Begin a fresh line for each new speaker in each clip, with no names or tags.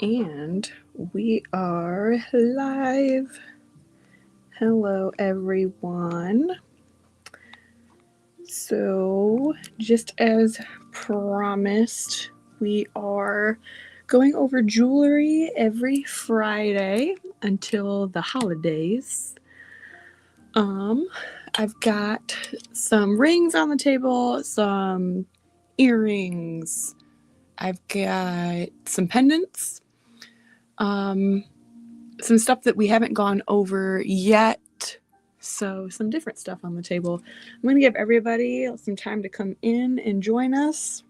And we are live. Hello, everyone. So, just as promised, we are going over jewelry every Friday until the holidays. I've got some rings on the table, some earrings. I've got some pendants. Some stuff that we haven't gone over yet. So some different stuff on the table. I'm going to give everybody some time to come in and join us.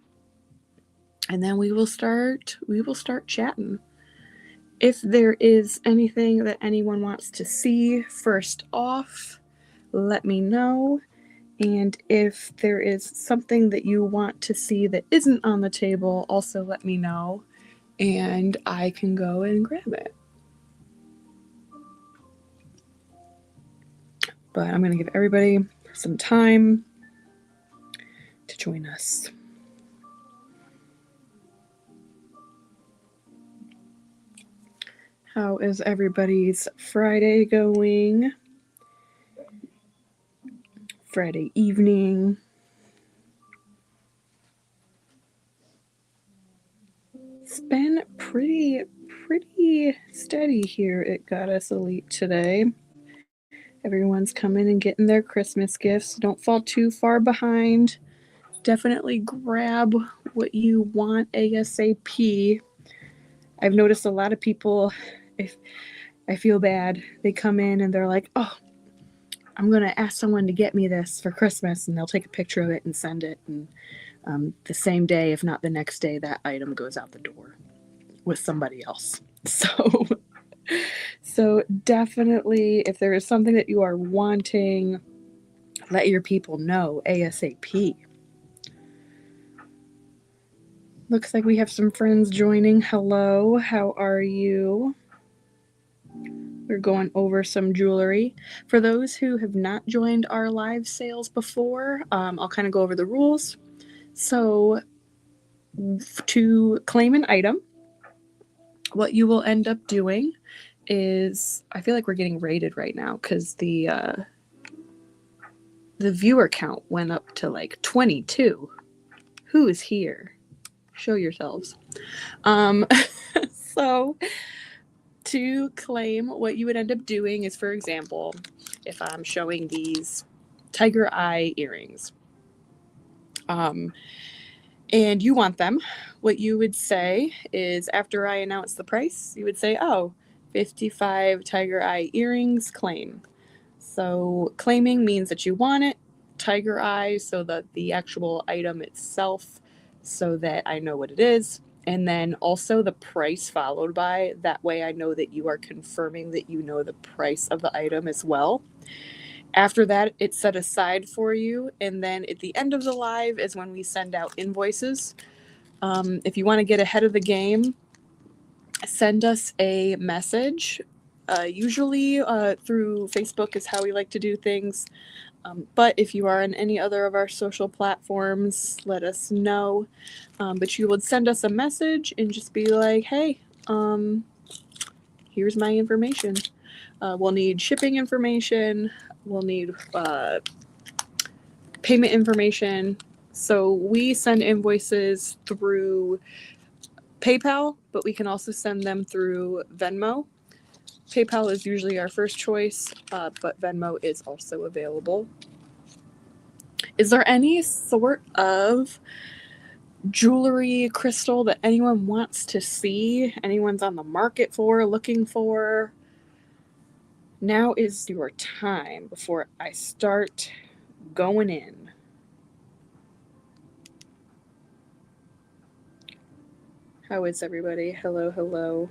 And then we will start chatting. If there is anything that anyone wants to see first off, let me know. And if there is something that you want to see that isn't on the table, also let me know. And I can go and grab it. But I'm going to give everybody some time to join us. How is everybody's Friday going? Friday evening. It's been pretty steady here at Goddess Elite today. Everyone's coming and getting their Christmas gifts. Don't fall too far behind. Definitely grab what you want ASAP. I've noticed a lot of people, if I feel bad, they come in and they're like, oh, I'm going to ask someone to get me this for Christmas, and they'll take a picture of it and send it. And the same day, if not the next day, that item goes out the door with somebody else. So definitely, if there is something that you are wanting, let your people know ASAP. Looks like we have some friends joining. Hello, how are you? We're going over some jewelry. For those who have not joined our live sales before, I'll kind of go over the rules. So to claim an item, what you will end up doing is, I feel like we're getting rated right now because the viewer count went up to like 22. Who is here? Show yourselves. So to claim, what you would end up doing is, for example, if I'm showing these tiger eye earrings, and you want them, what you would say is, after I announce the price, you would say, oh, 55 tiger eye earrings, claim. So claiming means that you want it, tiger eye, so that the actual item itself, so that I know what it is, and then also the price followed by, that way I know that you are confirming that you know the price of the item as well. After that, it's set aside for you, and then at the end of the live is when we send out invoices. If you want to get ahead of the game, send us a message. Usually through Facebook is how we like to do things. But if you are on any other of our social platforms, let us know. But you would send us a message and just be like, hey, here's my information. We'll need shipping information. We'll need payment information. So we send invoices through PayPal, but we can also send them through Venmo. PayPal is usually our first choice, but Venmo is also available. Is there any sort of jewelry, crystal that anyone wants to see? Anyone's on the market for, looking for? Now is your time before I start going in. How is everybody? Hello, hello.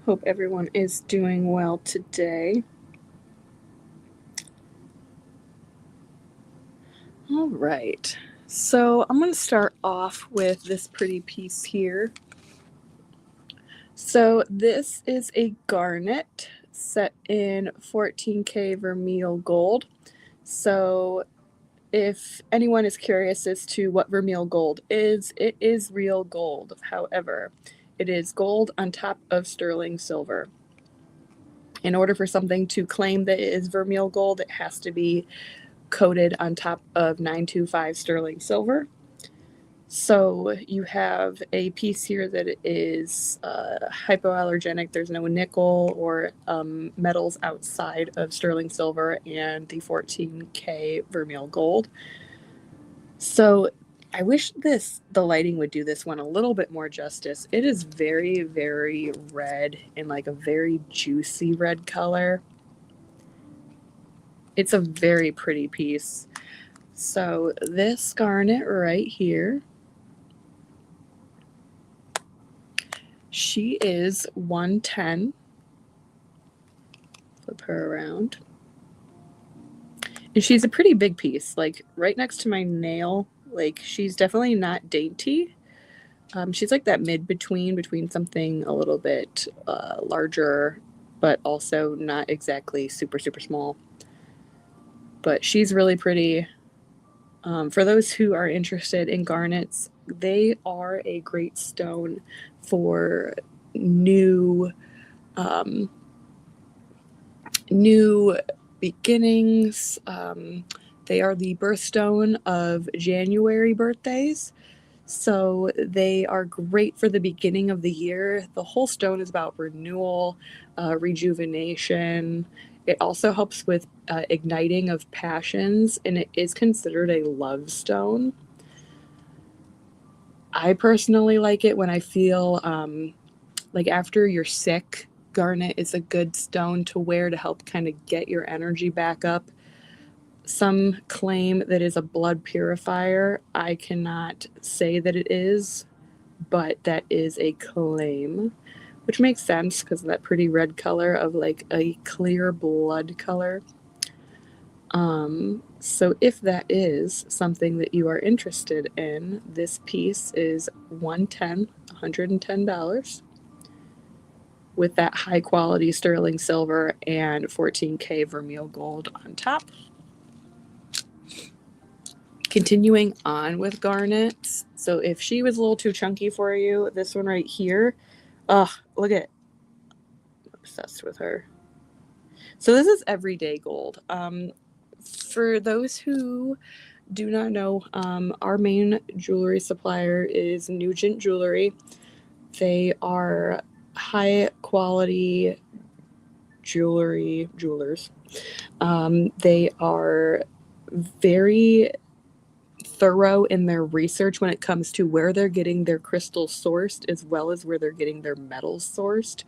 Hope everyone is doing well today. All right. So I'm going to start off with this pretty piece here. So this is a garnet set in 14K vermeil gold. So if anyone is curious as to what vermeil gold is, it is real gold. However, it is gold on top of sterling silver. In order for something to claim that it is vermeil gold, it has to be coated on top of 925 sterling silver. So you have a piece here that is hypoallergenic. There's no nickel or metals outside of sterling silver and the 14K vermeil gold. So I wish the lighting would do this one a little bit more justice. It is very, very red and like a very juicy red color. It's a very pretty piece. So this garnet right here, she is 110. Flip her around. And she's a pretty big piece, like right next to my nail. Like she's definitely not dainty. She's like that between something a little bit larger, but also not exactly super, super small. But she's really pretty. For those who are interested in garnets, they are a great stone for new new beginnings. They are the birthstone of January birthdays. So they are great for the beginning of the year. The whole stone is about renewal, rejuvenation. It also helps with igniting of passions, and it is considered a love stone. I personally like it when I feel like after you're sick. Garnet is a good stone to wear to help kind of get your energy back up. Some claim that is a blood purifier. I cannot say that it is, but that is a claim, which makes sense because of that pretty red color of like a clear blood color. So if that is something that you are interested in, this piece is $110 with that high quality sterling silver and 14K vermeil gold on top. Continuing on with garnets. So if she was a little too chunky for you, this one right here, look at it. I'm obsessed with her. So this is everyday gold. For those who do not know, our main jewelry supplier is Nugent Jewelry. They are high quality jewelers. They are very thorough in their research when it comes to where they're getting their crystals sourced as well as where they're getting their metals sourced.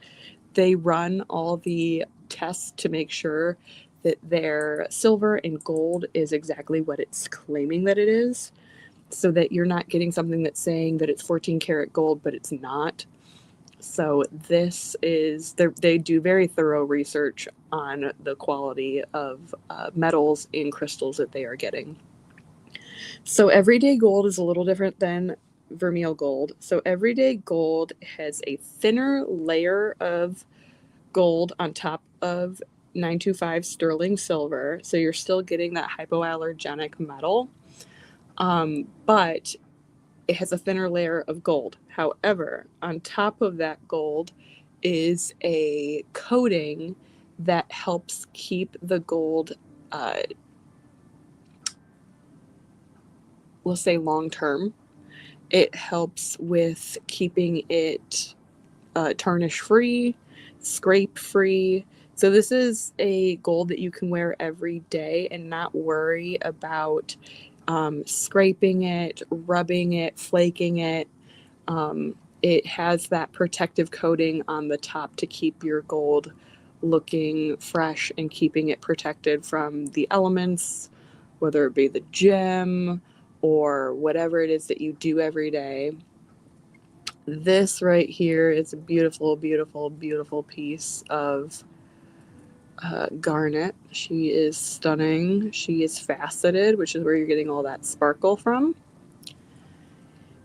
They run all the tests to make sure that their silver and gold is exactly what it's claiming that it is, so that you're not getting something that's saying that it's 14 karat gold, but it's not. So this is, they do very thorough research on the quality of metals and crystals that they are getting. So everyday gold is a little different than vermeil gold. So everyday gold has a thinner layer of gold on top of 925 sterling silver. So you're still getting that hypoallergenic metal, but it has a thinner layer of gold. However, on top of that gold is a coating that helps keep the gold, we'll say long term. It helps with keeping it tarnish free, scrape free. So this is a gold that you can wear every day and not worry about scraping it, rubbing it, flaking it. It has that protective coating on the top to keep your gold looking fresh and keeping it protected from the elements, whether it be the gym or whatever it is that you do every day. This right here is a beautiful, beautiful, beautiful piece of garnet. She is stunning. She is faceted, which is where you're getting all that sparkle from.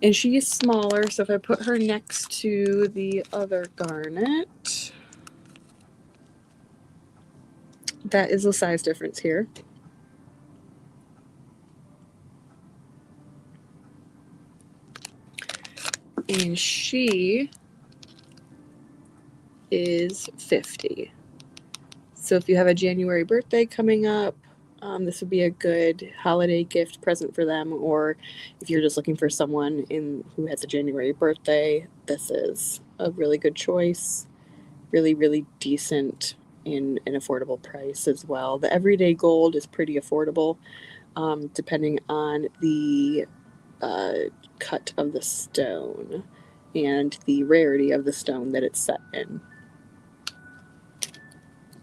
And she is smaller, so if I put her next to the other garnet, that is the size difference here. And she is 50. So if you have a January birthday coming up, this would be a good holiday gift present for them. Or if you're just looking for someone who has a January birthday, this is a really good choice. Really, really decent in an affordable price as well. The everyday gold is pretty affordable, depending on the cut of the stone and the rarity of the stone that it's set in.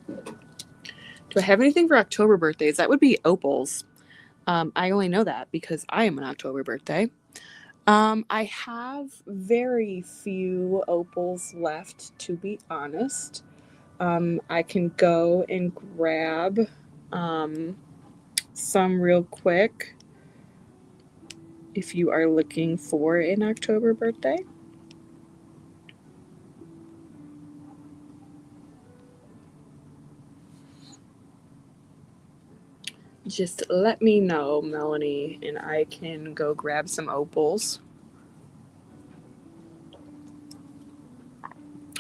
Do I have anything for October birthdays? That would be opals. I only know that because I am an October birthday. I have very few opals left, to be honest. I can go and grab some real quick if you are looking for an October birthday. Just let me know, Melanie, and I can go grab some opals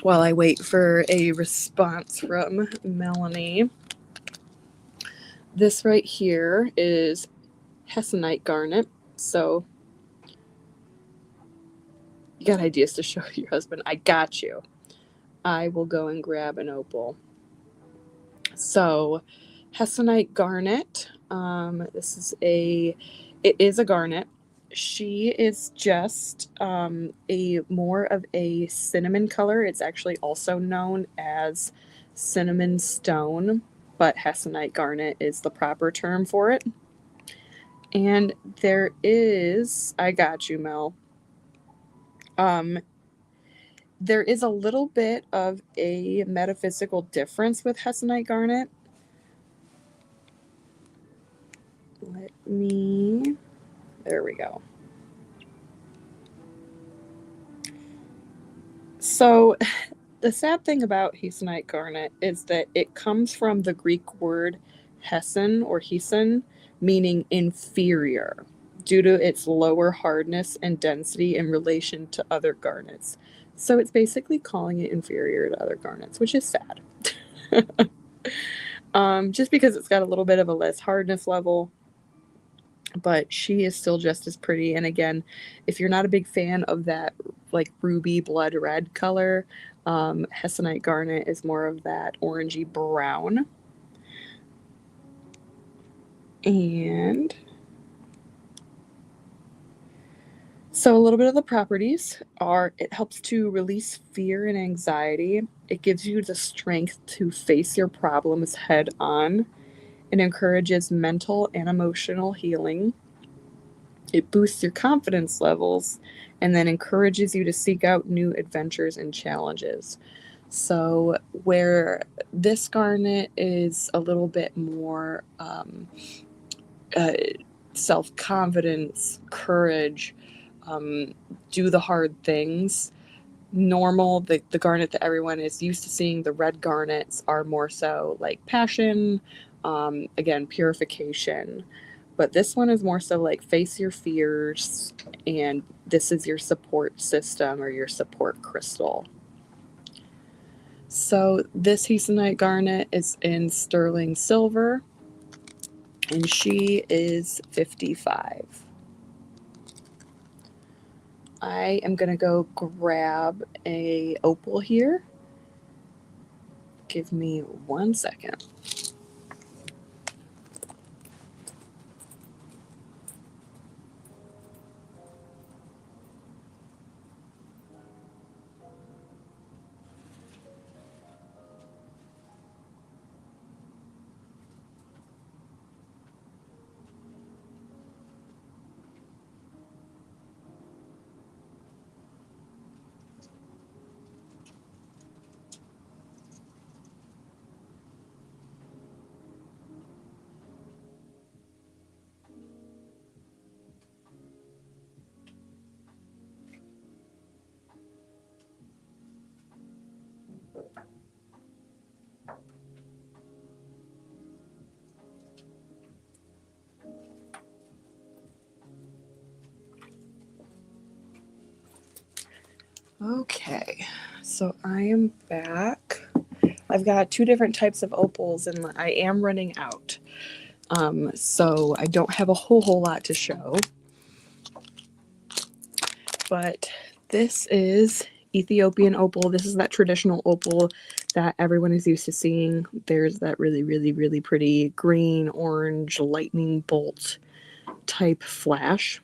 while I wait for a response from Melanie. This right here is Hessonite garnet. So you got ideas to show your husband. I got you. I will go and grab an opal. So Hessonite garnet. It is a garnet. She is just a more of a cinnamon color. It's actually also known as cinnamon stone, but Hessonite garnet is the proper term for it. And I got you, Mel. There is a little bit of a metaphysical difference with Hessonite garnet. There we go. So the sad thing about Hessonite garnet is that it comes from the Greek word Hessen or Hessen, meaning inferior, due to its lower hardness and density in relation to other garnets. So it's basically calling it inferior to other garnets, which is sad. Just because it's got a little bit of a less hardness level, but she is still just as pretty. And again, if you're not a big fan of that like ruby blood red color, Hessonite garnet is more of that orangey brown. And so a little bit of the properties are: it helps to release fear and anxiety. It gives you the strength to face your problems head on. It encourages mental and emotional healing. It boosts your confidence levels and then encourages you to seek out new adventures and challenges. So where this garnet is a little bit more self-confidence, courage, do the hard things. The garnet that everyone is used to seeing, the red garnets, are more so like passion, again, purification. But this one is more so like face your fears, and this is your support system or your support crystal. So this Hessonite garnet is in sterling silver, and she is 55. I am going to go grab a opal here. Give me 1 second. Okay, so I am back. I've got two different types of opals and I am running out. So I don't have a whole lot to show. But this is Ethiopian opal. This is that traditional opal that everyone is used to seeing. There's that really, really, really pretty green, orange, lightning bolt type flash.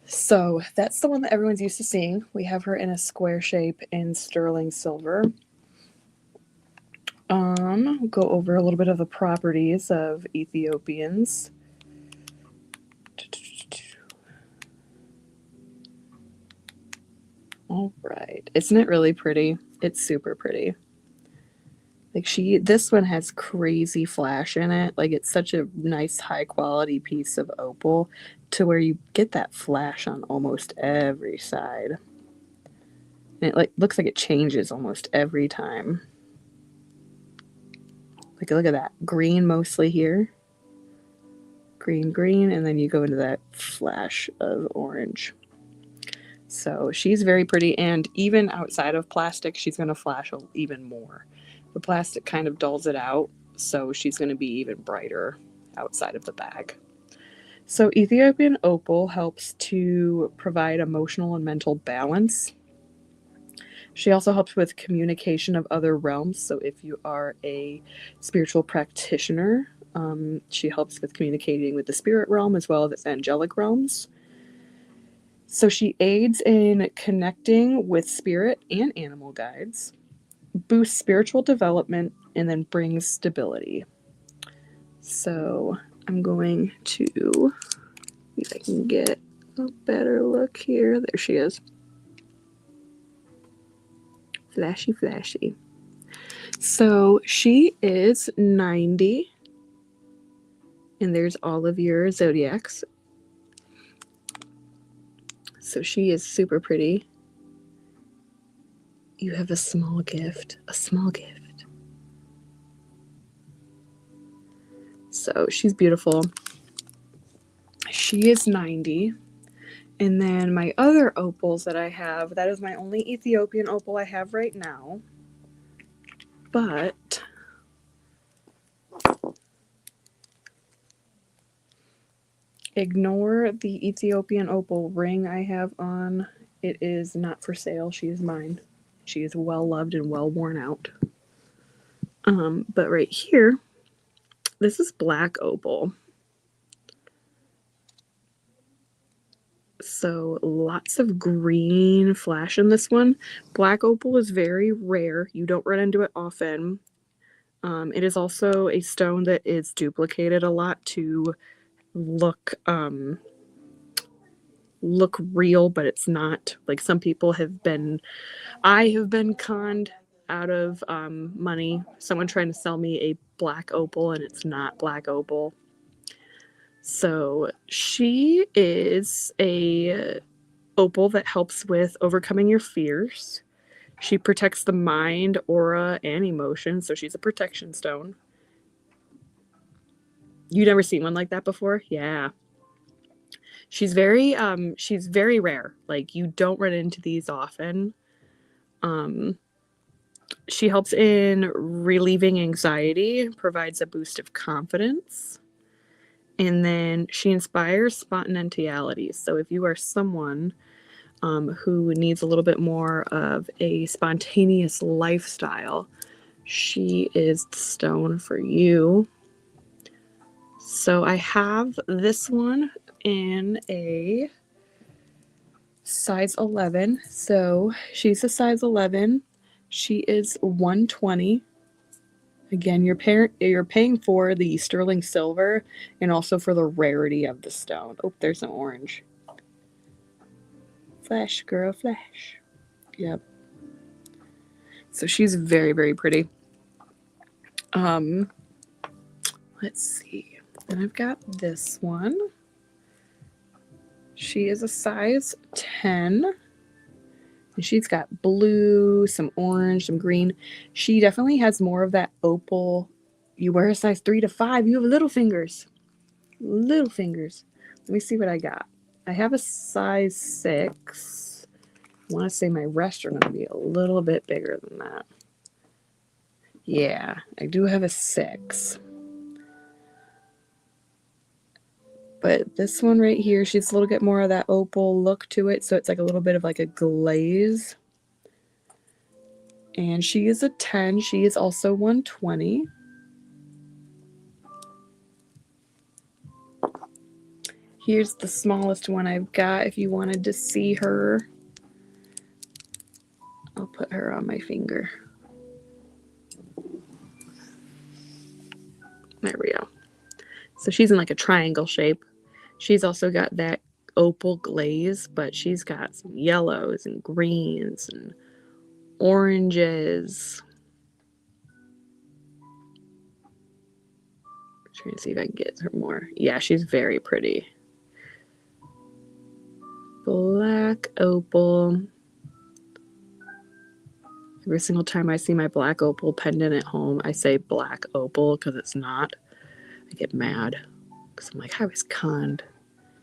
So that's the one that everyone's used to seeing. We have her in a square shape in sterling silver. Go over a little bit of the properties of Ethiopians. All right. Isn't it really pretty? It's super pretty. Like this one has crazy flash in it. Like it's such a nice high quality piece of opal to where you get that flash on almost every side. And it looks like it changes almost every time. Like look at that. Green mostly here. Green, green, and then you go into that flash of orange. So she's very pretty, and even outside of plastic, she's going to flash even more. The plastic kind of dulls it out, so she's going to be even brighter outside of the bag. So Ethiopian opal helps to provide emotional and mental balance. She also helps with communication of other realms. So if you are a spiritual practitioner, she helps with communicating with the spirit realm as well as angelic realms. So she aids in connecting with spirit and animal guides, boosts spiritual development, and then brings stability. So I'm going to see if I can get a better look here. There she is. Flashy, flashy. So she is 90. And there's all of your zodiacs. So she is super pretty. You have a small gift. A small gift. So she's beautiful. She is 90. And then my other opals that I have, that is my only Ethiopian opal I have right now. But ignore the Ethiopian opal ring I have on. It is not for sale. She is mine. She is well loved and well worn out. But right here, this is black opal. So lots of green flash in this one. Black opal is very rare. You don't run into it often. It is also a stone that is duplicated a lot to look real, but it's not. Like some people I have been conned out of money. Someone trying to sell me a black opal and it's not black opal. So she is a opal that helps with overcoming your fears. She protects the mind, aura, and emotion. So she's a protection stone. You never seen one like that before? Yeah. She's very rare. Like you don't run into these often. She helps in relieving anxiety, provides a boost of confidence. And then she inspires spontaneity. So if you are someone who needs a little bit more of a spontaneous lifestyle, she is the stone for you. So I have this one in a size 11. So she's a size 11. She is 120. Again, you're paying for the sterling silver and also for the rarity of the stone. Oh, there's an orange. Flash, girl, flash. Yep. So she's very, very pretty. Let's see. Then I've got this one. She is a size 10. And she's got blue, some orange, some green. She definitely has more of that opal. You wear a size 3 to 5. You have little fingers. Little fingers. Let me see what I got. I have a size 6. I want to say my rest are going to be a little bit bigger than that. Yeah, I do have a 6. But this one right here, she's a little bit more of that opal look to it. So it's like a little bit of like a glaze. And she is a 10. She is also 120. Here's the smallest one I've got if you wanted to see her. I'll put her on my finger. There we go. So she's in like a triangle shape. She's also got that opal glaze, but she's got some yellows and greens and oranges. I'm trying to see if I can get her more. Yeah, she's very pretty. Black opal. Every single time I see my black opal pendant at home, I say black opal because it's not. I get mad because I'm like, I was conned.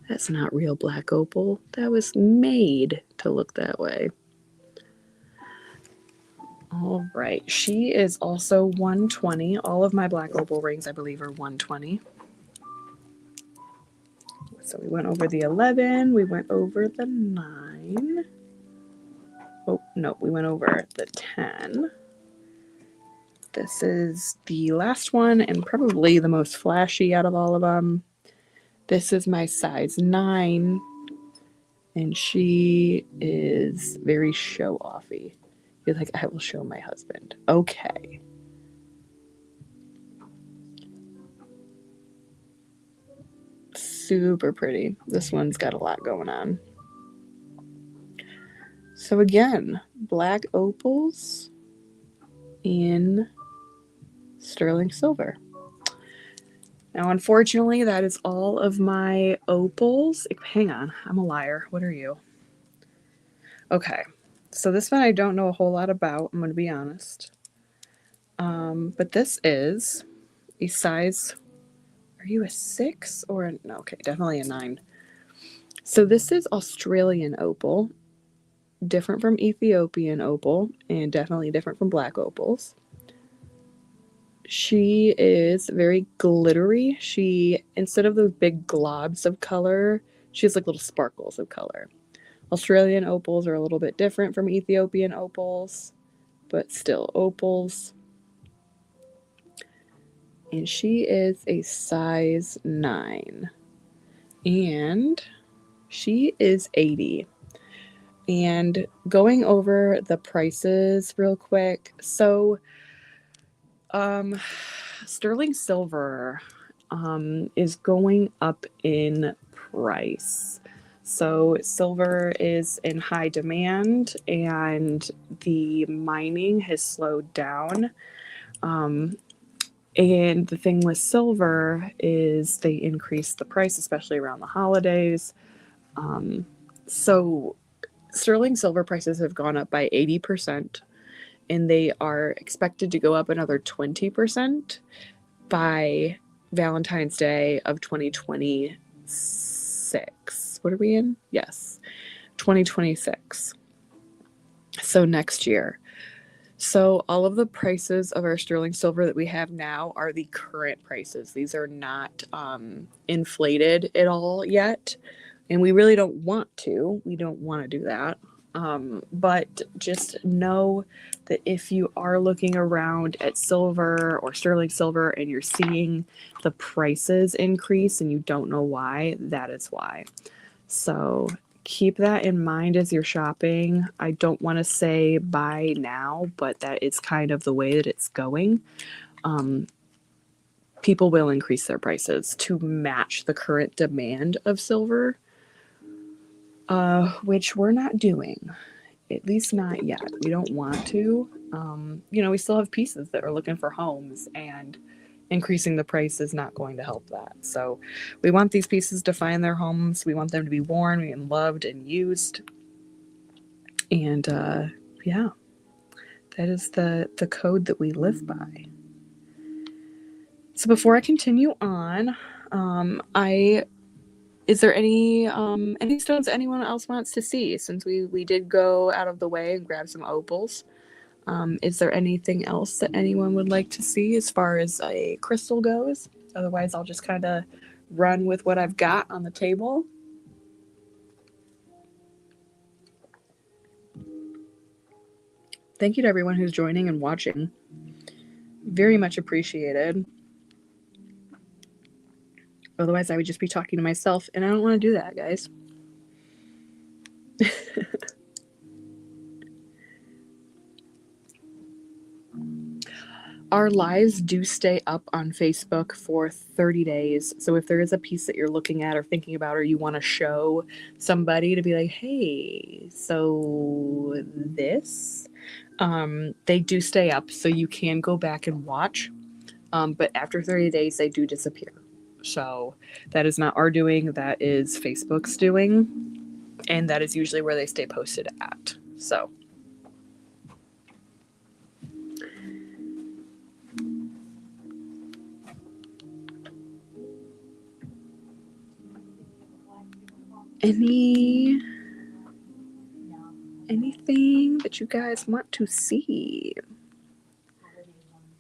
That's not real black opal. That was made to look that way. All right. She is also 120. All of my black opal rings, I believe, are 120. So we went over the 11. We went over the 9. Oh, no, we went over the 10. This is the last one and probably the most flashy out of all of them. This is my size 9, and she is very show-offy. You're like, I will show my husband. Okay. Super pretty. This one's got a lot going on. So again, black opals in sterling silver. Now, unfortunately, that is all of my opals. Hang on, I'm a liar. What are you? Okay, so this one I don't know a whole lot about, I'm going to be honest. But this is a size, are you a 6 or a, no, okay, definitely a 9. So this is Australian opal, different from Ethiopian opal, and definitely different from black opals. She is very glittery. She, instead of those big globs of color, she has like little sparkles of color. Australian opals are a little bit different from Ethiopian opals, but still opals. And she is a size 9. And she is 80. And going over the prices real quick. So, sterling silver is going up in price. So silver is in high demand and the mining has slowed down. And the thing with silver is they increase the price, especially around the holidays. So sterling silver prices have gone up by 80%. And they are expected to go up another 20% by Valentine's Day of 2026. What are we in? Yes, 2026. So next year. So all of the prices of our sterling silver that we have now are the current prices. These are not inflated at all yet. And we really don't want to. We don't want to do that. But just know that if you are looking around at silver or sterling silver and you're seeing the prices increase and you don't know why, that is why. So keep that in mind as you're shopping. I don't want to say buy now, but that is kind of the way that it's going. People will increase their prices to match the current demand of silver. Which we're not doing, at least not yet. We don't want to. We still have pieces that are looking for homes, and increasing the price is not going to help that. So we want these pieces to find their homes. We want them to be worn and loved and used. And yeah, that is the code that we live by. So before I continue on, I Is there any stones anyone else wants to see? Since we did go out of the way and grab some opals, is there anything else that anyone would like to see as far as a crystal goes? Otherwise, I'll just kind of run with what I've got on the table. Thank you to everyone who's joining and watching. Very much appreciated. Otherwise, I would just be talking to myself, and I don't want to do that, guys. Our lives do stay up on Facebook for 30 days. So if there is a piece that you're looking at or thinking about, or you want to show somebody to be like, hey, so this, they do stay up. So you can go back and watch. But after 30 days, they do disappear. So that is not our doing. That is Facebook's doing. And that is usually where they stay posted at. So. Anything that you guys want to see? I'm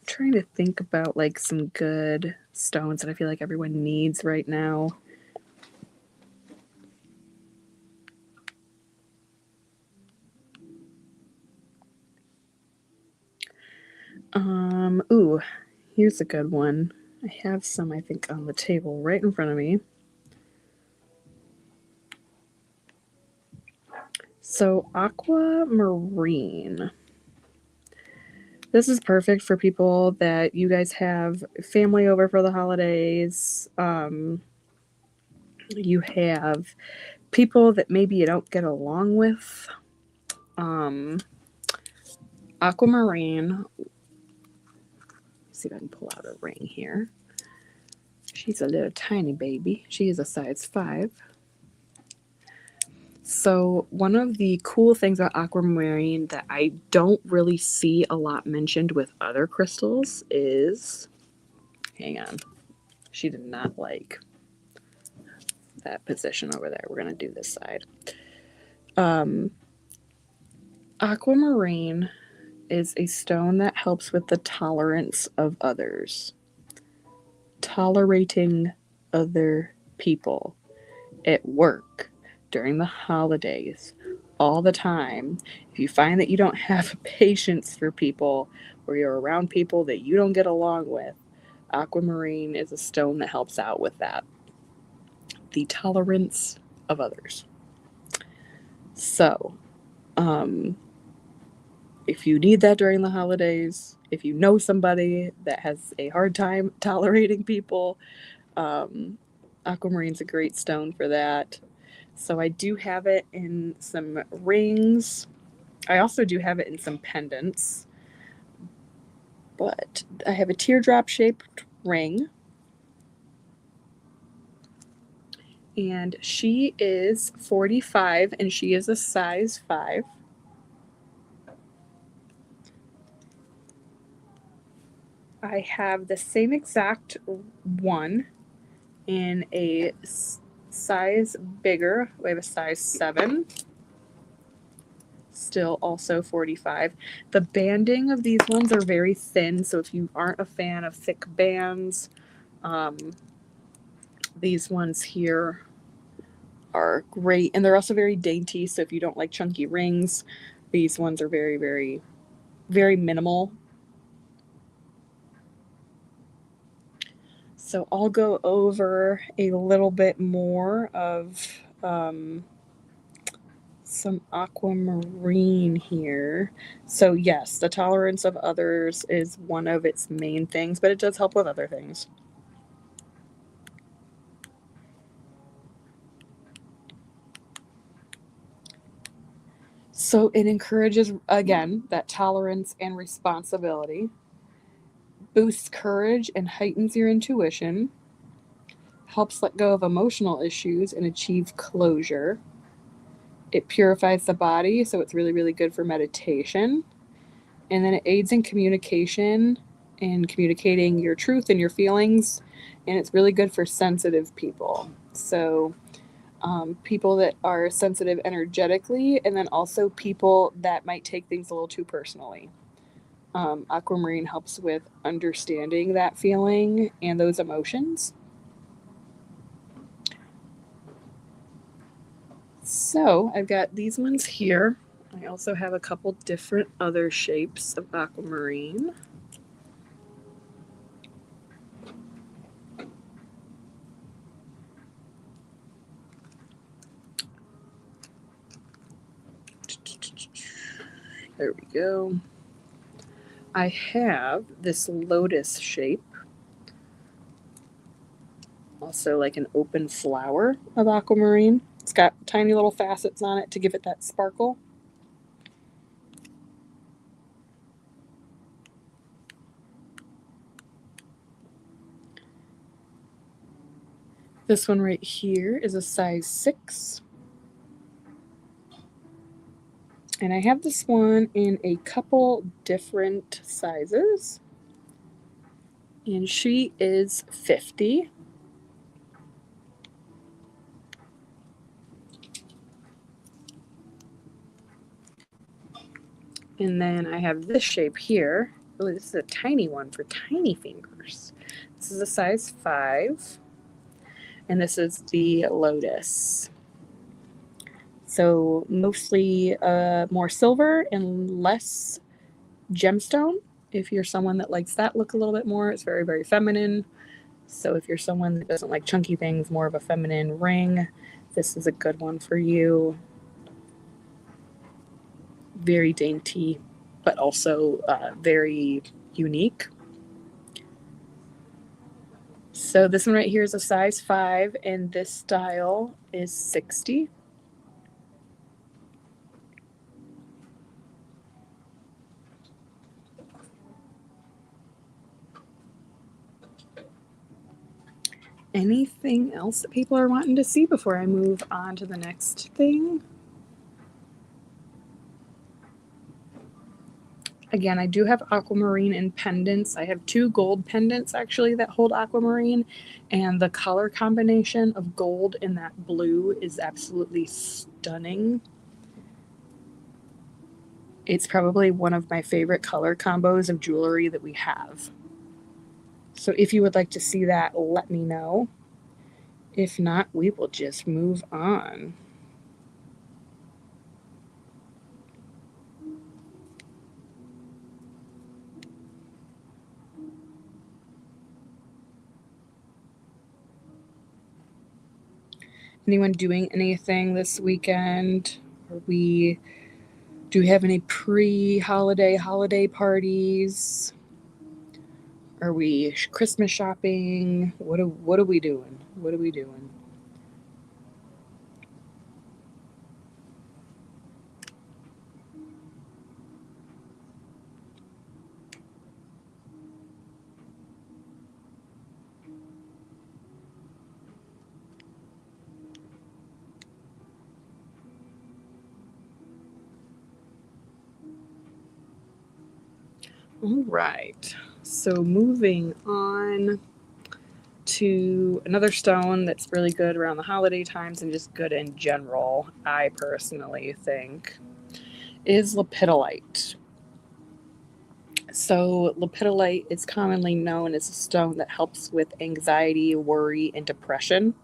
trying to think about like some good stones that I feel like everyone needs right now. Ooh, here's a good one. I have some, I think, on the table right in front of me. So, aquamarine. This is perfect for people that you guys have family over for the holidays. You have people that maybe you don't get along with. Aquamarine. Let's see if I can pull out a ring here. She's a little tiny baby. She is a size 5. So one of the cool things about aquamarine that I don't really see a lot mentioned with other crystals is, hang on, she did not like that position over there. We're going to do this side. Aquamarine is a stone that helps with the tolerance of others. Tolerating other people at work, during the holidays, all the time. If you find that you don't have patience for people or you're around people that you don't get along with, aquamarine is a stone that helps out with that. The tolerance of others. So, if you need that during the holidays, if you know somebody that has a hard time tolerating people, aquamarine's a great stone for that. So I do have it in some rings. I also do have it in some pendants. But I have a teardrop shaped ring. And she is 45 and she is a size 5. I have the same exact one in a size bigger. We have a size 7. Still also 45. The banding of these ones are very thin, so if you aren't a fan of thick bands, these ones here are great. And they're also very dainty, so if you don't like chunky rings, these ones are very, very, very minimal. So I'll go over a little bit more of some aquamarine here. So yes, the tolerance of others is one of its main things, but it does help with other things. So it encourages, again, that tolerance and responsibility, boosts courage and heightens your intuition, helps let go of emotional issues and achieve closure. It purifies the body, so it's really, really good for meditation. And then it aids in communication and communicating your truth and your feelings. And it's really good for sensitive people. So people that are sensitive energetically, and then also people that might take things a little too personally. Aquamarine helps with understanding that feeling and those emotions. So I've got these ones here. I also have a couple different other shapes of aquamarine. There we go. I have this lotus shape, also like an open flower of aquamarine. It's got tiny little facets on it to give it that sparkle. This one right here is a size 6. And I have this one in a couple different sizes. And she is 50. And then I have this shape here. Oh, this is a tiny one for tiny fingers. This is a size 5. And this is the lotus. So mostly more silver and less gemstone. If you're someone that likes that look a little bit more, it's very, very feminine. So if you're someone that doesn't like chunky things, more of a feminine ring, this is a good one for you. Very dainty, but also very unique. So this one right here is a size 5, and this style is 60. Anything else that people are wanting to see before I move on to the next thing? Again, I do have aquamarine in pendants. I have 2 gold pendants actually that hold aquamarine, and the color combination of gold and that blue is absolutely stunning. It's probably one of my favorite color combos of jewelry that we have. So if you would like to see that, let me know. If not, we will just move on. Anyone doing anything this weekend? Do we have any holiday parties? Are we Christmas shopping? What are we doing? What are we doing? All right. So moving on to another stone that's really good around the holiday times and just good in general, I personally think, is lepidolite. So lepidolite is commonly known as a stone that helps with anxiety, worry, and depression.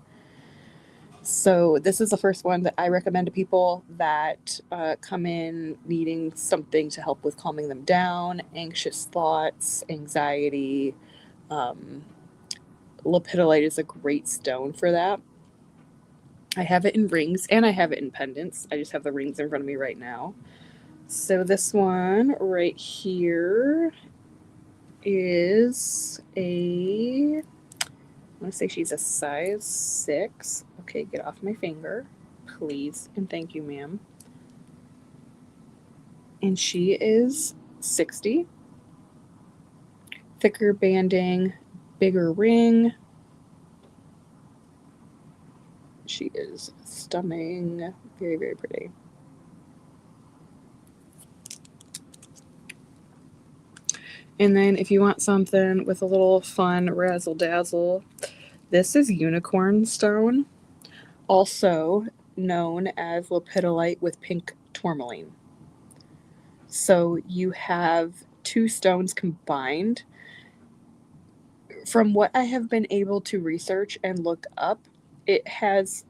So this is the first one that I recommend to people that come in needing something to help with calming them down, anxious thoughts, anxiety. Lepidolite is a great stone for that. I have it in rings and I have it in pendants. I just have the rings in front of me right now. So this one right here is I want to say she's a size 6. Okay, get off my finger, please, and thank you, ma'am. And she is 60. Thicker banding, bigger ring. She is stunning. Very, very pretty. And then if you want something with a little fun razzle dazzle, this is unicorn stone. also known as lepidolite with pink tourmaline. So you have two stones combined. From what I have been able to research and look up, it helps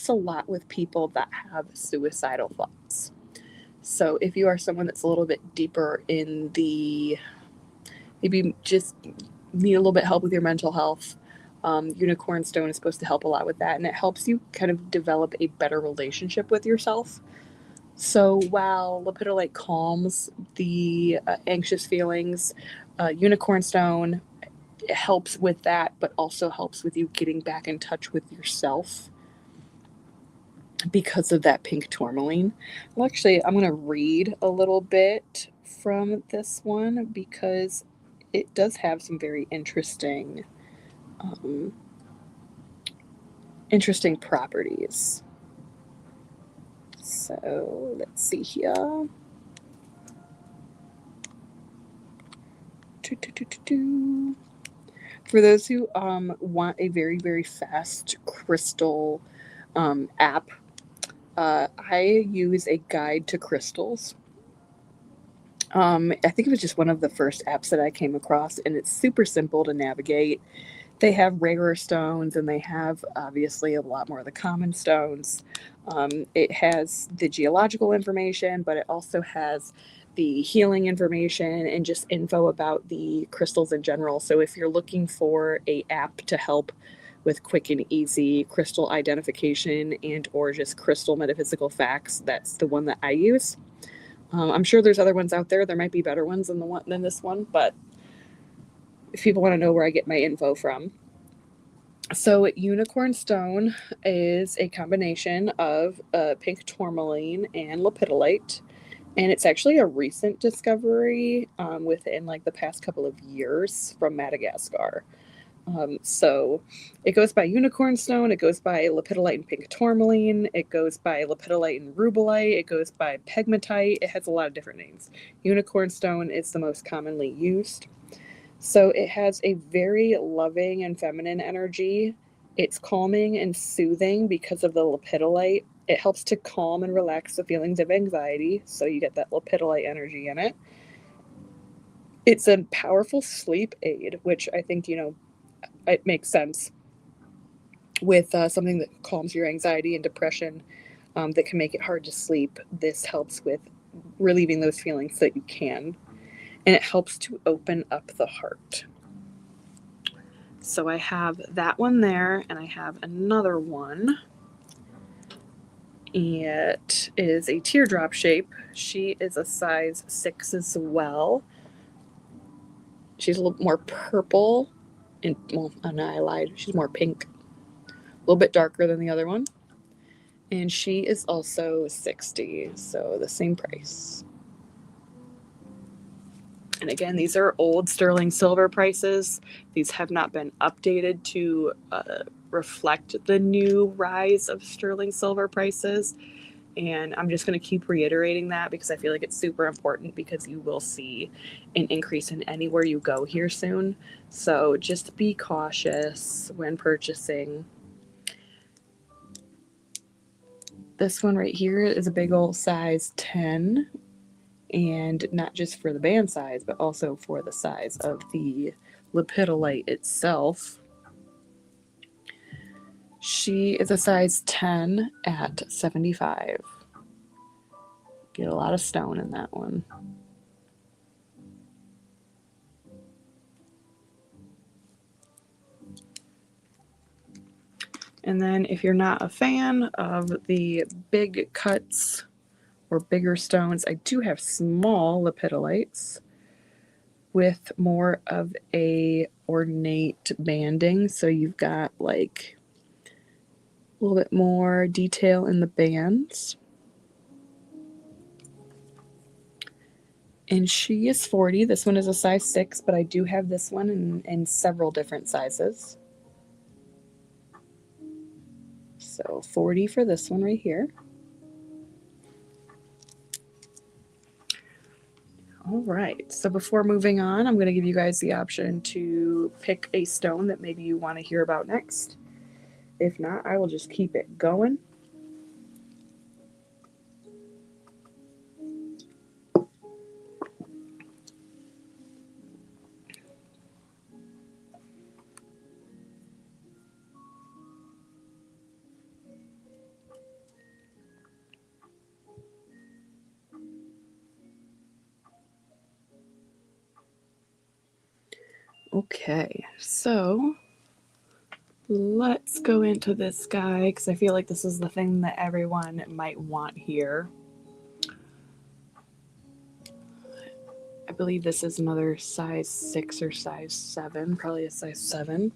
a lot with people that have suicidal thoughts. So if you are someone that's a little bit deeper in the, maybe just need a little bit help with your mental health, unicorn stone is supposed to help a lot with that, and it helps you kind of develop a better relationship with yourself. So while lepidolite calms the anxious feelings, unicorn stone helps with that, but also helps with you getting back in touch with yourself because of that pink tourmaline. Well, actually, I'm going to read a little bit from this one because it does have some very um, interesting properties. So let's see here. For those who want a very, very fast crystal app, I use a guide to crystals. I think it was just one of the first apps that I came across, and it's super simple to navigate. They have rarer stones, and they have obviously a lot more of the common stones. It has the geological information, but it also has the healing information and just info about the crystals in general. So if you're looking for a app to help with quick and easy crystal identification and or just crystal metaphysical facts, that's the one that I use. I'm sure there's other ones out there. There might be better ones than this one, but if people want to know where I get my info from. So unicorn stone is a combination of pink tourmaline and lepidolite, and it's actually a recent discovery within like the past couple of years from Madagascar. So it goes by unicorn stone, it goes by lepidolite and pink tourmaline, it goes by lepidolite and rubellite, it goes by pegmatite. It has a lot of different names. Unicorn stone is the most commonly used. So it has a very loving and feminine energy. It's calming and soothing because of the lepidolite. It helps to calm and relax the feelings of anxiety, so you get that lepidolite energy in it. It's a powerful sleep aid, which I think, it makes sense with something that calms your anxiety and depression that can make it hard to sleep. This helps with relieving those feelings that you can, and it helps to open up the heart. So I have that one there, and I have another one. It is a teardrop shape. She is a size 6 as well. She's a little more purple, and well, no, I lied. She's more pink, a little bit darker than the other one. And she is also 60, so the same price. And again, these are old sterling silver prices. These have not been updated to reflect the new rise of sterling silver prices. And I'm just going to keep reiterating that because I feel like it's super important, because you will see an increase in anywhere you go here soon. So just be cautious when purchasing. This one right here is a big old size 10, and not just for the band size, but also for the size of the lepidolite itself. She is a size 10 at 75. Get a lot of stone in that one. And then if you're not a fan of the big cuts or bigger stones, I do have small lepidolites with more of a ornate banding. So you've got like a little bit more detail in the bands. And she is 40. This one is a size 6, but I do have this one in several different sizes. So 40 for this one right here. All right, so before moving on, I'm going to give you guys the option to pick a stone that maybe you want to hear about next. If not, I will just keep it going. Okay, so let's go into this guy because I feel like this is the thing that everyone might want here. I believe this is another size 6 or size 7, probably a size 7.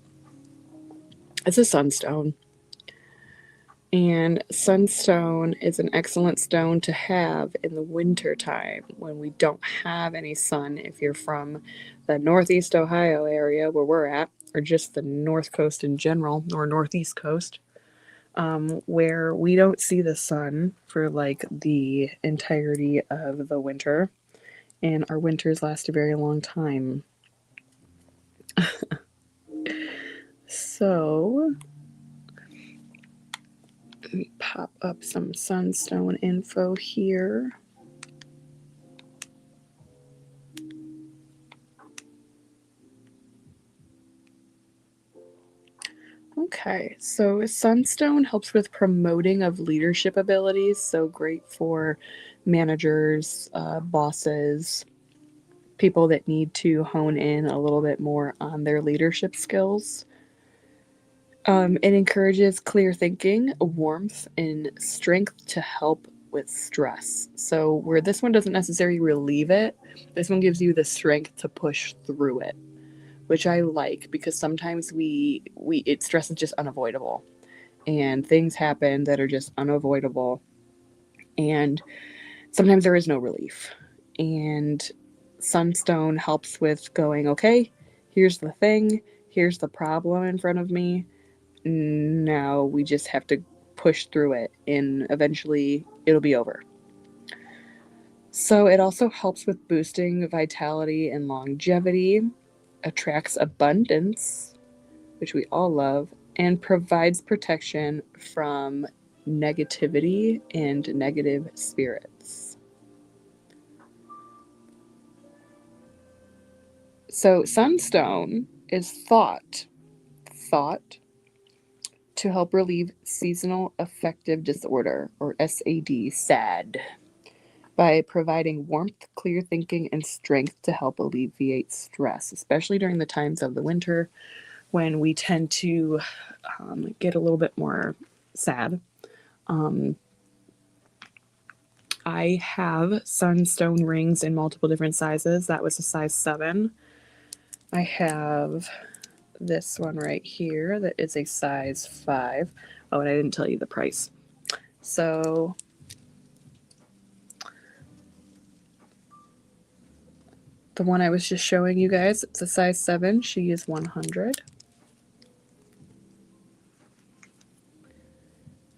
It's a sunstone. And sunstone is an excellent stone to have in the winter time when we don't have any sun. If you're from the Northeast Ohio area where we're at, or just the North Coast in general, or Northeast Coast, where we don't see the sun for like the entirety of the winter, and our winters last a very long time. So let me pop up some sunstone info here. Okay, so sunstone helps with promoting of leadership abilities, so great for managers, bosses, people that need to hone in a little bit more on their leadership skills. It encourages clear thinking, warmth, and strength to help with stress. So where this one doesn't necessarily relieve it, this one gives you the strength to push through it, which I like because sometimes stress is just unavoidable, and things happen that are just unavoidable, and sometimes there is no relief. And sunstone helps with going, okay, here's the thing, here's the problem in front of me. Now we just have to push through it and eventually it'll be over. So it also helps with boosting vitality and longevity, attracts abundance, which we all love, and provides protection from negativity and negative spirits. So sunstone is thought to help relieve seasonal affective disorder, or SAD, by providing warmth, clear thinking, and strength to help alleviate stress, especially during the times of the winter when we tend to get a little bit more sad. I have sunstone rings in multiple different sizes. That was a size 7. I have this one right here that is a size 5. Oh, and I didn't tell you the price. So the one I was just showing you guys, it's a size 7. She is $100.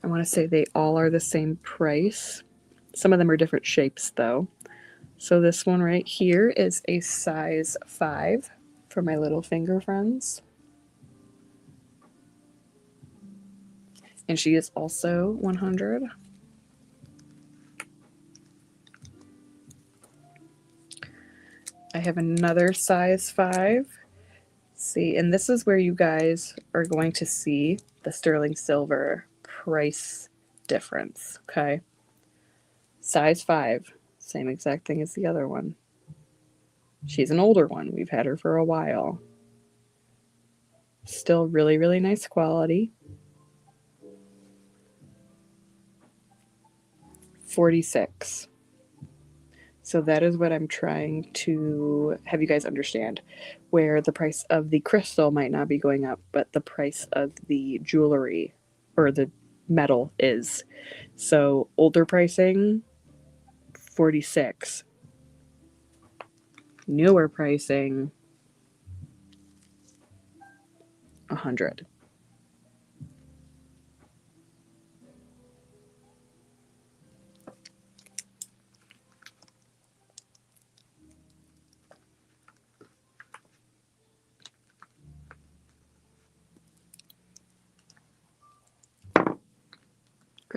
I want to say they all are the same price. Some of them are different shapes though. So this one right here is a size 5 for my little finger friends. And she is also $100. I have another size 5. See, and this is where you guys are going to see the sterling silver price difference, okay? Size 5, same exact thing as the other one. She's an older one. We've had her for a while. Still really, really nice quality. 46. So that is what I'm trying to have you guys understand, where the price of the crystal might not be going up, but the price of the jewelry or the metal is. So older pricing, 46. Newer pricing, 100.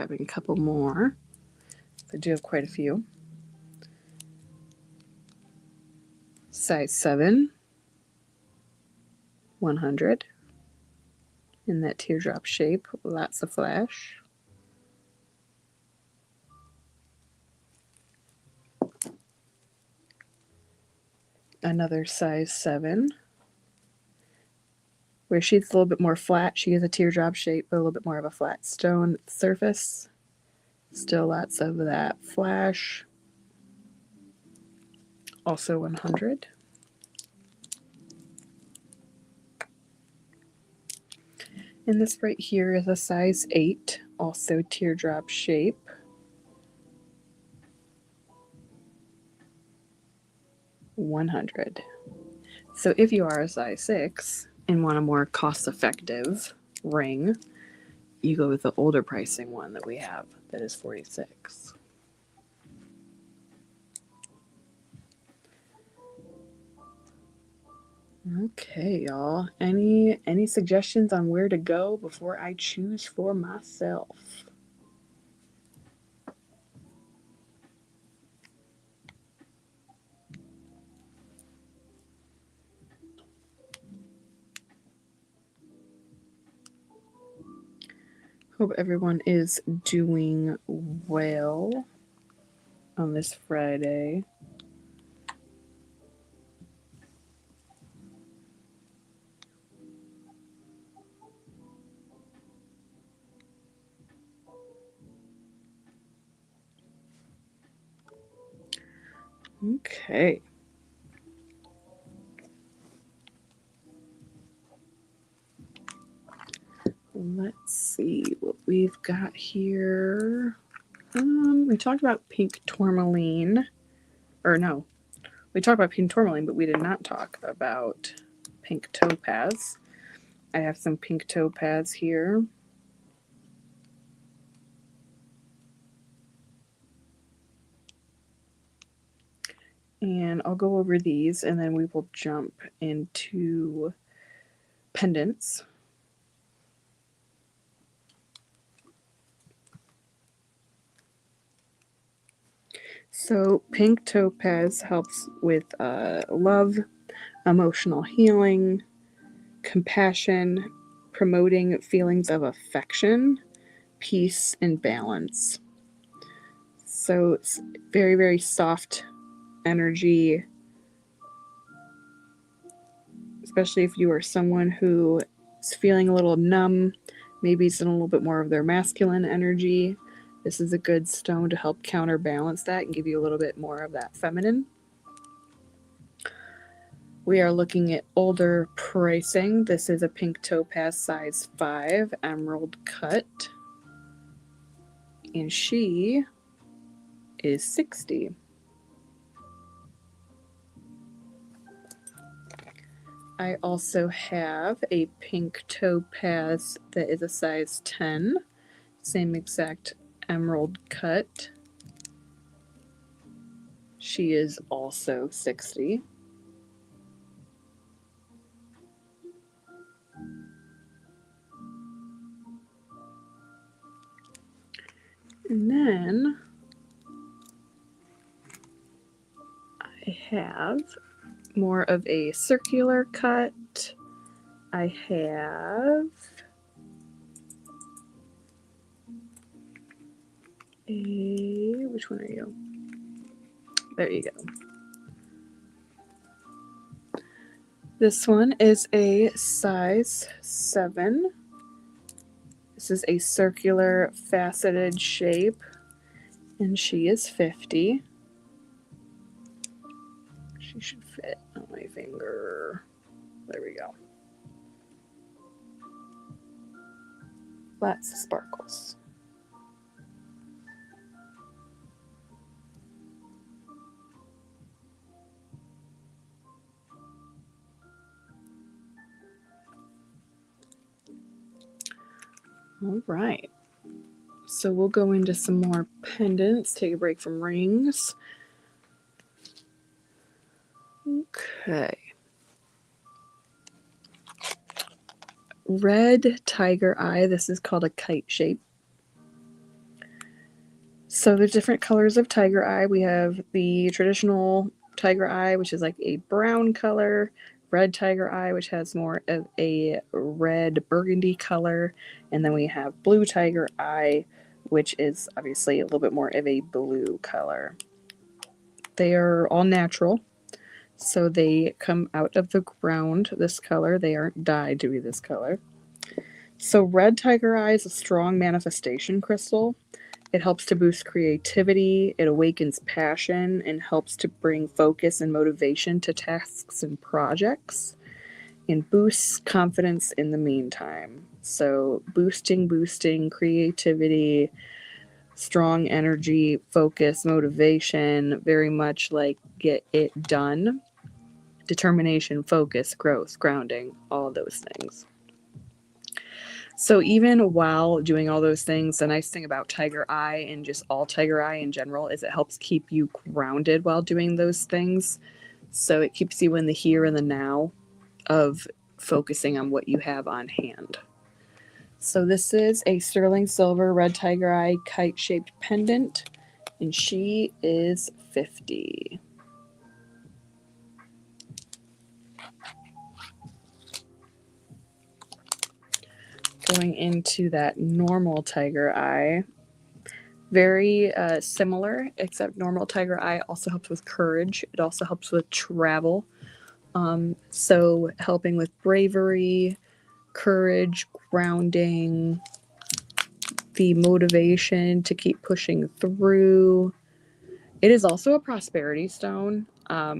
grabbing a couple more. I do have quite a few. Size 7, 100. In that teardrop shape, lots of flash. Another size 7, where she's a little bit more flat. She is a teardrop shape, but a little bit more of a flat stone surface. Still lots of that flash. Also 100. And this right here is a size 8, also teardrop shape. $100. So if you are a size 6 and want a more cost-effective ring, you go with the older pricing one that we have that is $46. Okay, y'all. Any suggestions on where to go before I choose for myself? Hope everyone is doing well on this Friday. Okay. Let's see what we've got here. We talked about pink tourmaline. Or no, we talked about pink tourmaline, but we did not talk about pink topaz. I have some pink topaz here. And I'll go over these and then we will jump into pendants. So pink topaz helps with love, emotional healing, compassion, promoting feelings of affection, peace, and balance. So it's very, very soft energy, especially if you are someone who is feeling a little numb, maybe it's in a little bit more of their masculine energy. This is a good stone to help counterbalance that and give you a little bit more of that feminine. We are looking at older pricing. This is a pink topaz size 5 emerald cut. And she is $60. I also have a pink topaz that is a size 10. Same exact emerald cut. She is also $60. And then I have more of a circular cut. I have which one are you? There you go. This one is a size 7. This is a circular faceted shape, and she is $50. She should fit on my finger. There we go. Lots of sparkles. All right. So we'll go into some more pendants, take a break from rings. Okay. Red tiger eye. This is called a kite shape. So there's different colors of tiger eye. We have the traditional tiger eye, which is like a brown color, red tiger eye, which has more of a red burgundy color, and then we have blue tiger eye, which is obviously a little bit more of a blue color. They are all natural, so they come out of the ground this color. They aren't dyed to be this color. So red tiger eye is a strong manifestation crystal. It helps to boost creativity, it awakens passion, and helps to bring focus and motivation to tasks and projects, and boosts confidence in the meantime. So boosting creativity, strong energy, focus, motivation, very much like get it done. Determination, focus, growth, grounding, all those things. So even while doing all those things, the nice thing about tiger eye and just all tiger eye in general is it helps keep you grounded while doing those things. So it keeps you in the here and the now of focusing on what you have on hand. So this is a sterling silver red tiger eye kite shaped pendant, and she is $50. Going into that normal tiger eye, very similar, except normal tiger eye also helps with courage. It also helps with travel. So helping with bravery, courage, grounding, the motivation to keep pushing through. It is also a prosperity stone. I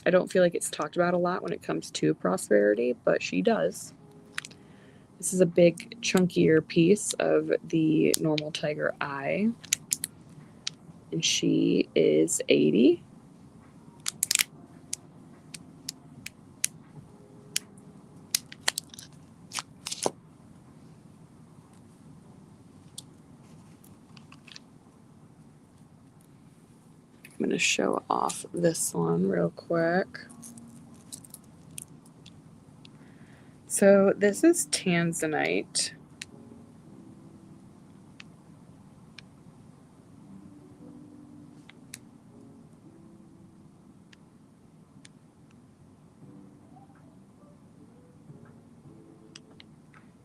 don't feel like it's talked about a lot when it comes to prosperity, but she does. This is a big, chunkier piece of the normal tiger eye, and she is $80. I'm going to show off this one real quick. So this is tanzanite.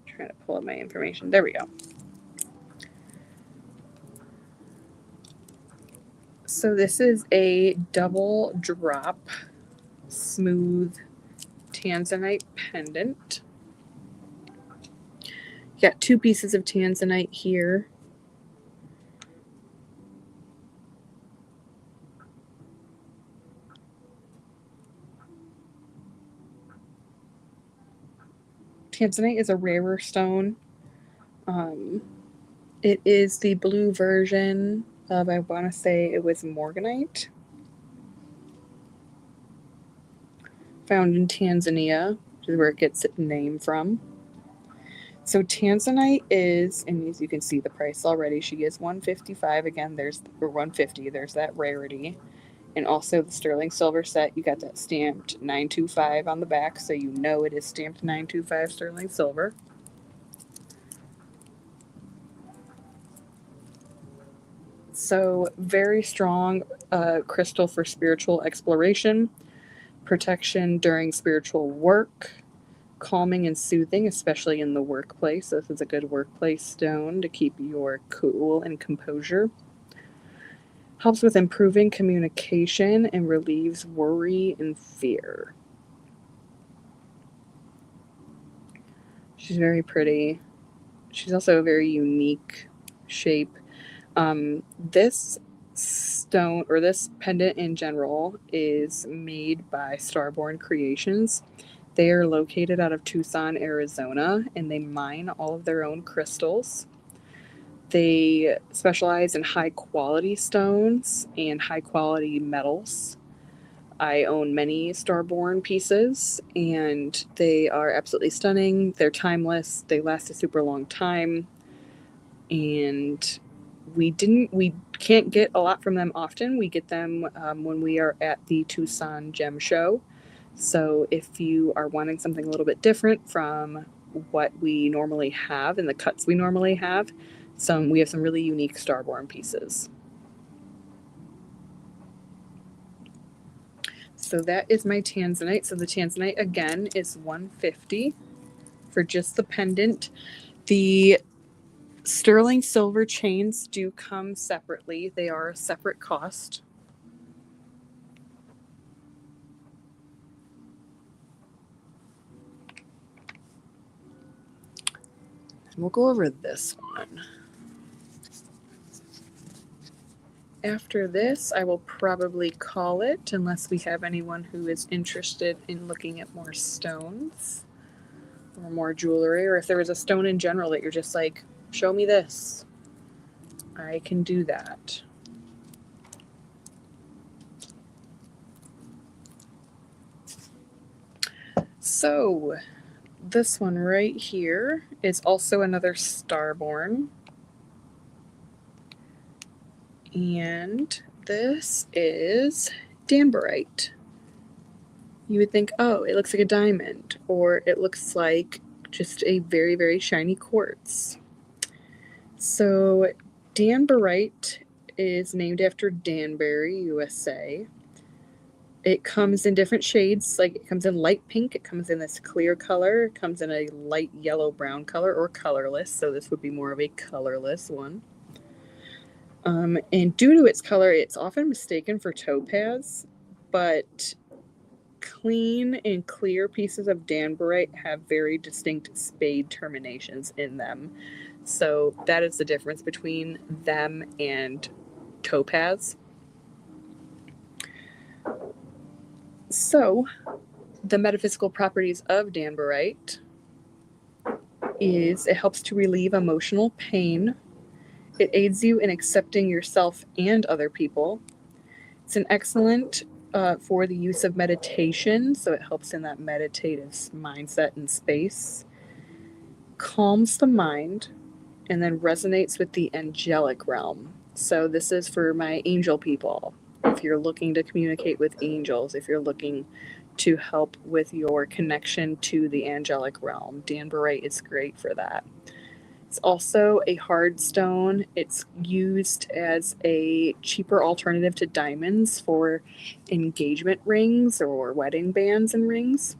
Trying to pull up my information. There we go. So this is a double drop smooth tanzanite pendant. Got 2 pieces of tanzanite here. Tanzanite is a rarer stone. It is the blue version of, I want to say it was morganite. Found in Tanzania, which is where it gets its name from. So tanzanite is, and as you can see the price already, she is $155. Again, there's or $150. There's that rarity, and also the sterling silver set. You got that stamped 925 on the back, so you know it is stamped 925 sterling silver. So very strong crystal for spiritual exploration, protection during spiritual work, calming and soothing, especially in the workplace. This is a good workplace stone to keep your cool and composure. Helps with improving communication and relieves worry and fear. She's very pretty. She's also a very unique shape. This stone, or this pendant in general, is made by Starborn Creations. They are located out of Tucson, Arizona, and they mine all of their own crystals. They specialize in high quality stones and high quality metals. I own many Starborn pieces, and they are absolutely stunning. They're timeless. They last a super long time, and we can't get a lot from them often. We get them when we are at the Tucson Gem Show. So if you are wanting something a little bit different from what we normally have and the cuts we normally have, We have some really unique starborn pieces. So that is my tanzanite. So the tanzanite again is $150 for just the pendant. The sterling silver chains do come separately. They are a separate cost. And we'll go over this one. After this, I will probably call it unless we have anyone who is interested in looking at more stones or more jewelry, or if there was a stone in general that you're just like, show me this. I can do that. So this one right here is also another starborn. And this is danburite. You would think, oh, it looks like a diamond, or it looks like just a very, very shiny quartz. So danburite is named after Danbury, USA. It comes in different shades, like it comes in light pink, it comes in this clear color, it comes in a light yellow brown color, or colorless, so this would be more of a colorless one. And due to its color, it's often mistaken for topaz, but clean and clear pieces of danburite have very distinct spade terminations in them. So that is the difference between them and topaz. So the metaphysical properties of danburite is it helps to relieve emotional pain. It aids you in accepting yourself and other people. It's an excellent for the use of meditation, so it helps in that meditative mindset and space. Calms the mind, and then resonates with the angelic realm. So this is for my angel people. If you're looking to communicate with angels, if you're looking to help with your connection to the angelic realm, danburite is great for that. It's also a hard stone. It's used as a cheaper alternative to diamonds for engagement rings or wedding bands and rings.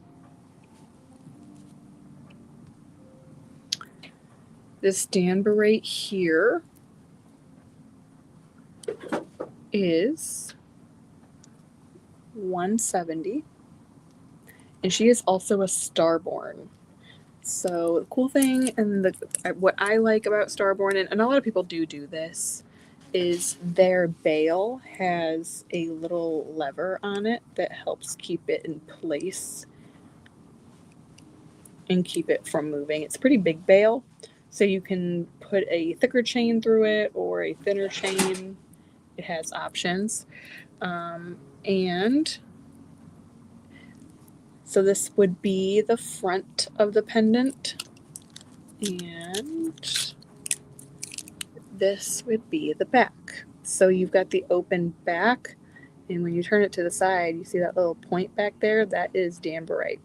This danburite here is $170, and she is also a starborn. So the cool thing and what I like about starborn, and a lot of people do this, is their bail has a little lever on it that helps keep it in place and keep it from moving. It's a pretty big bail, so you can put a thicker chain through it or a thinner chain. It has options. And so this would be the front of the pendant, and this would be the back. So you've got the open back, and when you turn it to the side, you see that little point back there? That is danburite.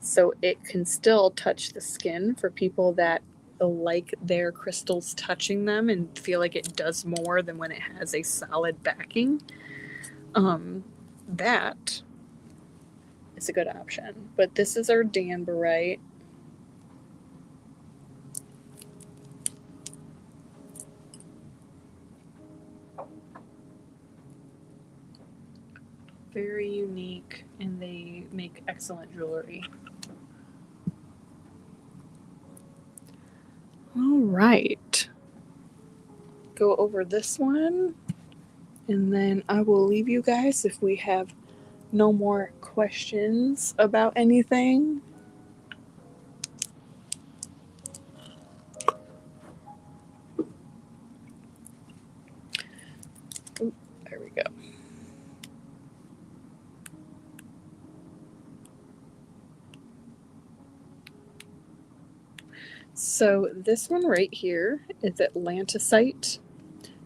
So it can still touch the skin for people that like their crystals touching them and feel like it does more than when it has a solid backing. That is a good option. But this is our danburite. Very unique, and they make excellent jewelry. All right. Go over this one, and then I will leave you guys if we have no more questions about anything. Ooh, there we go. So this one right here is Atlanticite.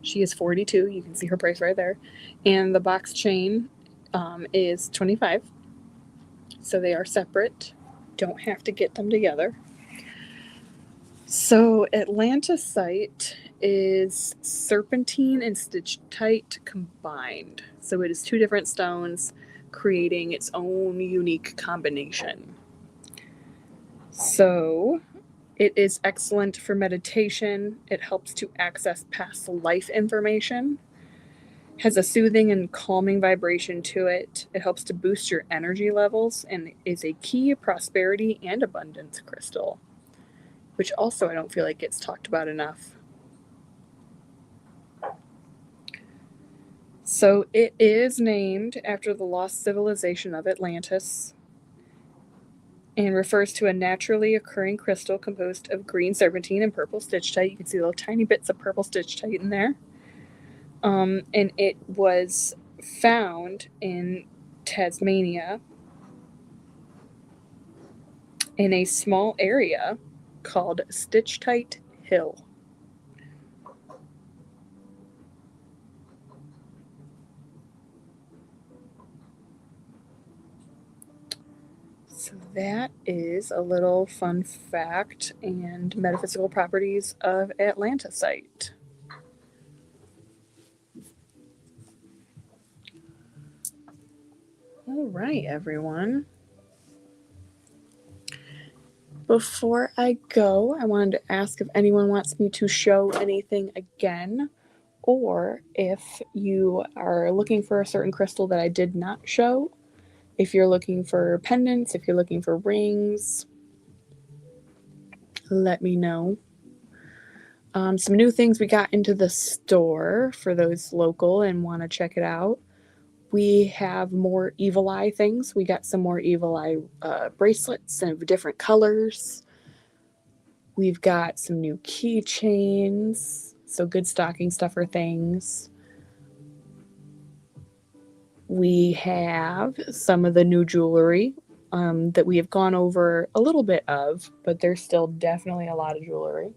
She is 42. You can see her price right there. And the box chain is 25. So they are separate. Don't have to get them together. So Atlanticite is serpentine and stitchtite combined. So it is two different stones creating its own unique combination. So it is excellent for meditation. It helps to access past life information. Has a soothing and calming vibration to it. It helps to boost your energy levels and is a key prosperity and abundance crystal, which also I don't feel like gets talked about enough. So it is named after the lost civilization of Atlantis and refers to a naturally occurring crystal composed of green serpentine and purple stitchtite. You can see little tiny bits of purple stitchtite in there. And it was found in Tasmania in a small area called Stitchtite Hill. So that is a little fun fact and metaphysical properties of Atlantisite. All right, everyone. Before I go, I wanted to ask if anyone wants me to show anything again, or if you are looking for a certain crystal that I did not show, if you're looking for pendants, if you're looking for rings, let me know. Some new things we got into the store for those local and want to check it out. We have more Evil Eye things. We got some more Evil Eye bracelets of different colors. We've got some new keychains, so good stocking stuffer things. We have some of the new jewelry that we have gone over a little bit of, but there's still definitely a lot of jewelry.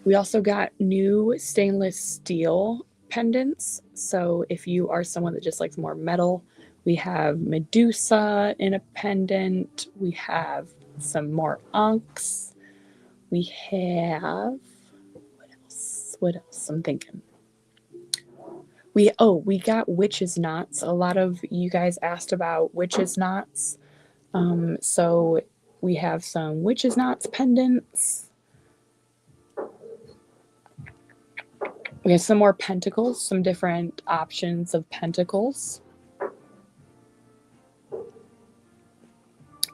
We also got new stainless steel pendants. So if you are someone that just likes more metal, we have Medusa in a pendant. We have some more Ankhs. We have what else? I'm thinking. We got witches knots. A lot of you guys asked about witches knots. So we have some witches knots pendants. We have some more pentacles, some different options of pentacles.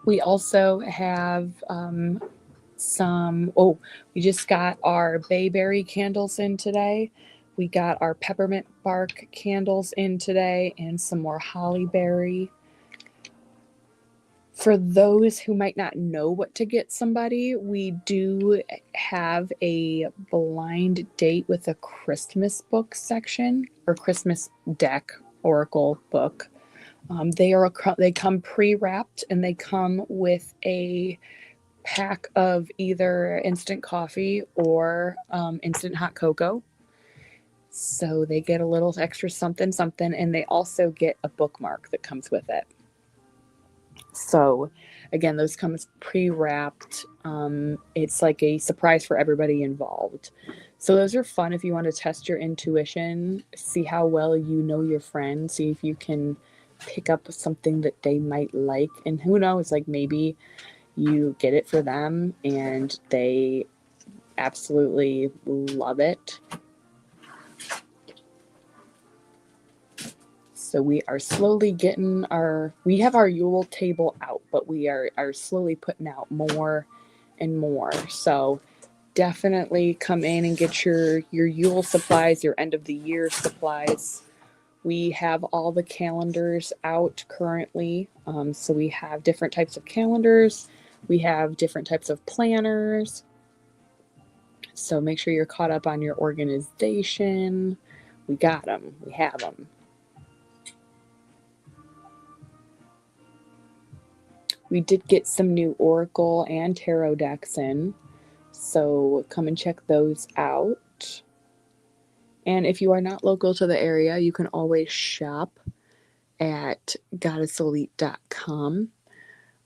We also have we just got our bayberry candles in today. We got our peppermint bark candles in today and some more hollyberry. For those who might not know what to get somebody, we do have a blind date with a Christmas book section or Christmas deck oracle book. They come pre-wrapped and they come with a pack of either instant coffee or instant hot cocoa. So they get a little extra something, and they also get a bookmark that comes with it. So again, those come pre-wrapped. It's like a surprise for everybody involved. So those are fun if you want to test your intuition, see how well you know your friend, see if you can pick up something that they might like. And who knows, like maybe you get it for them and they absolutely love it. So we are slowly getting we have our Yule table out, but we are slowly putting out more and more. So definitely come in and get your Yule supplies, your end of the year supplies. We have all the calendars out currently. So we have different types of calendars. We have different types of planners. So make sure you're caught up on your organization. We got them. We have them. We did get some new Oracle and Tarot decks in, so come and check those out. And if you are not local to the area, you can always shop at goddesselite.com.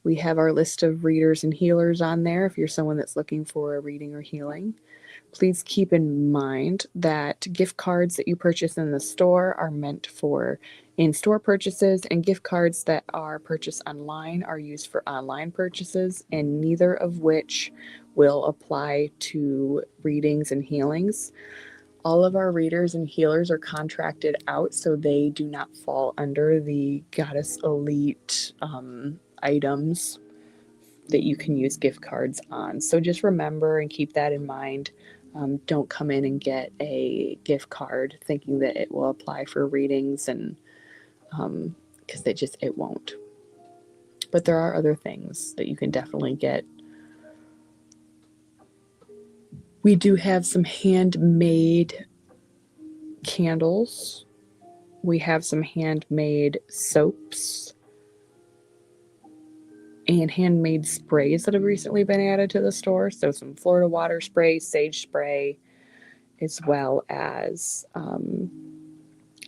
We have our list of readers and healers on there if you're someone that's looking for a reading or healing. Please keep in mind that gift cards that you purchase in the store are meant for in-store purchases, and gift cards that are purchased online are used for online purchases, and neither of which will apply to readings and healings. All of our readers and healers are contracted out, so they do not fall under the Goddess Elite items that you can use gift cards on. So just remember and keep that in mind. Don't come in and get a gift card thinking that it will apply for readings, and because it won't. But there are other things that you can definitely get. We do have some handmade candles. We have some handmade soaps and handmade sprays that have recently been added to the store. So some Florida water spray, sage spray, as well as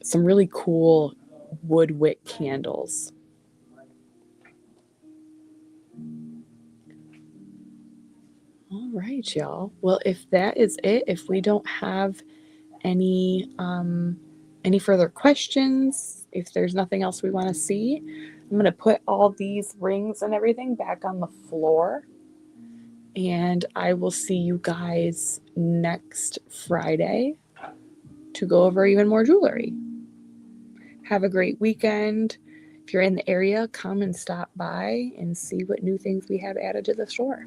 some really cool wood wick candles. All right, y'all. Well, if that is it, if we don't have any further questions, if there's nothing else we want to see, I'm going to put all these rings and everything back on the floor. And I will see you guys next Friday to go over even more jewelry. Have a great weekend. If you're in the area, come and stop by and see what new things we have added to the store.